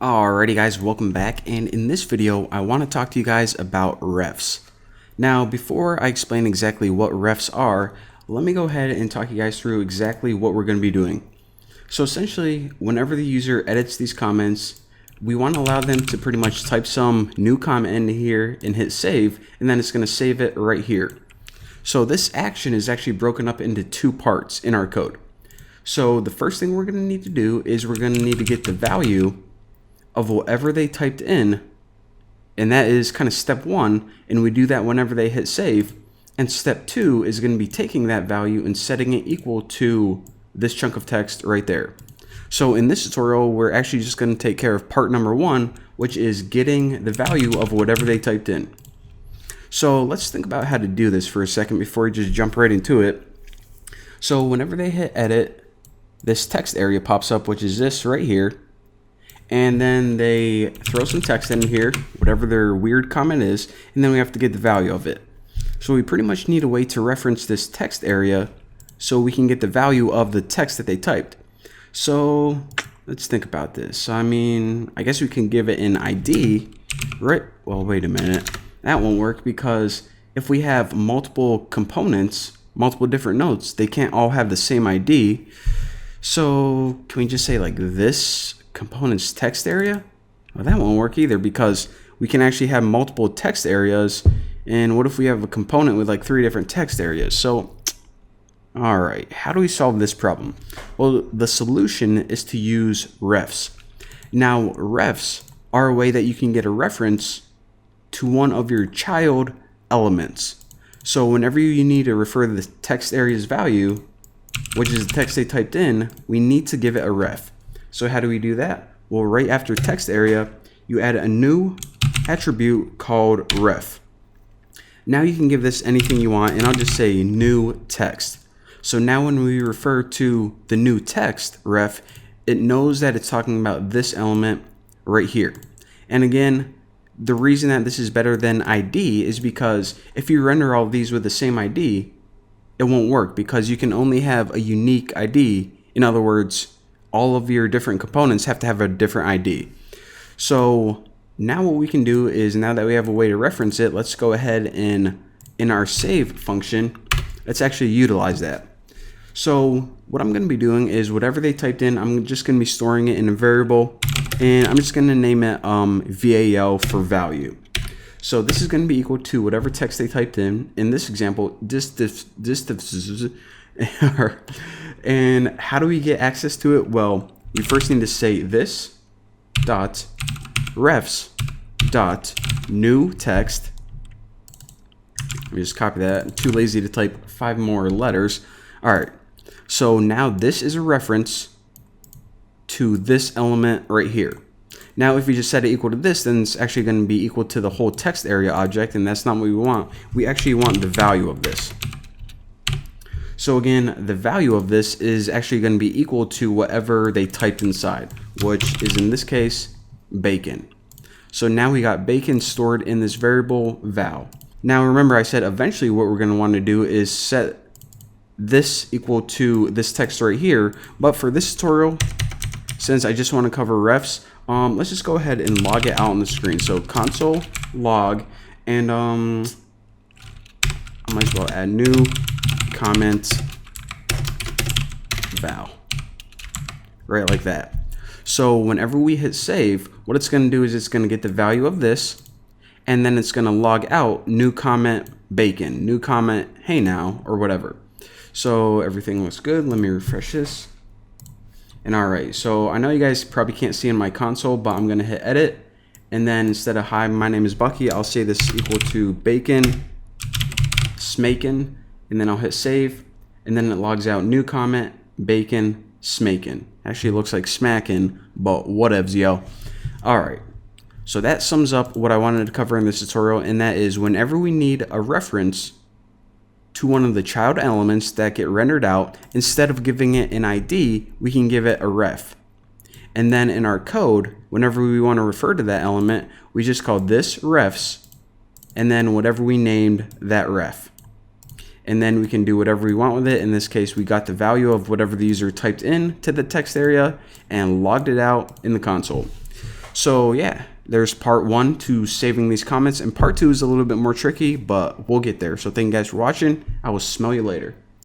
Alrighty guys, welcome back, and in this video I want to talk to you guys about refs. Now before I explain exactly what refs are, let me go ahead and talk you guys through exactly what we're going to be doing. So essentially, whenever the user edits these comments, we want to allow them to pretty much type some new comment in here and hit save, and then it's going to save it right here. So this action is actually broken up into two parts in our code. So the first thing we're going to need to do is we're going to need to get the value of whatever they typed in, and that is kind of step one, and we do that whenever they hit save. And step two is going to be taking that value and setting it equal to this chunk of text right there. So in this tutorial, we're actually just going to take care of part number one, which is getting the value of whatever they typed in. So let's think about how to do this for a second before we just jump right into it. So whenever they hit edit, this text area pops up, which is this right here. And then they throw some text in here, whatever their weird comment is, and then we have to get the value of it. So we pretty much need a way to reference this text area so we can get the value of the text that they typed. So let's think about this. I mean, I guess we can give it an ID, right? Well, wait a minute. That won't work because if we have multiple components, multiple different notes, they can't all have the same ID. So can we just say like this components text area? Well, that won't work either because we can actually have multiple text areas, and what if we have a component with like 3 different text areas? So all right, how do we solve this problem? Well, the solution is to use refs. Now refs are a way that you can get a reference to one of your child elements. So whenever you need to refer to the text area's value, which is the text they typed in, we need to give it a ref. So how do we do that? Well, right after text area, you add a new attribute called ref. Now you can give this anything you want, and I'll just say new text. So now when we refer to the new text ref, it knows that it's talking about this element right here. And again, the reason that this is better than ID is because if you render all of these with the same ID, it won't work because you can only have a unique ID. In other words, all of your different components have to have a different ID. So now what we can do is, now that we have a way to reference it, let's go ahead and in our save function, let's actually utilize that. So what I'm going to be doing is whatever they typed in, I'm just going to be storing it in a variable, and I'm just going to name it VAL for value. So this is going to be equal to whatever text they typed in this example, and how do we get access to it? Well, we first need to say this dot refs dot new text. Let me just copy that. I'm too lazy to type 5 more letters. All right. So now this is a reference to this element right here. Now, if we just set it equal to this, then it's actually going to be equal to the whole text area object, and that's not what we want. We actually want the value of this. So again, the value of this is actually going to be equal to whatever they typed inside, which is in this case, bacon. So now we got bacon stored in this variable val. Now remember, I said eventually what we're going to want to do is set this equal to this text right here. But for this tutorial, since I just want to cover refs, let's just go ahead and log it out on the screen. So console log, and I might as well add new comment val, right like that. So whenever we hit save, what it's going to do is it's going to get the value of this, and then it's going to log out new comment bacon, new comment hey now, or whatever. So everything looks good. Let me refresh this. And all right, so I know you guys probably can't see in my console, but I'm going to hit edit, and then instead of hi, my name is Bucky, I'll say this equal to bacon smakin', and then I'll hit save, and then it logs out new comment bacon smakin'. Actually, it looks like smackin', but whatevs, yo. All right, so that sums up what I wanted to cover in this tutorial, and that is whenever we need a reference to one of the child elements that get rendered out, instead of giving it an ID, we can give it a ref. And then in our code, whenever we want to refer to that element, we just call this refs, and then whatever we named that ref. And then we can do whatever we want with it. In this case, we got the value of whatever the user typed in to the text area and logged it out in the console. So yeah, there's part 1 to saving these comments, and part 2 is a little bit more tricky, but we'll get there. So thank you guys for watching. I will smell you later.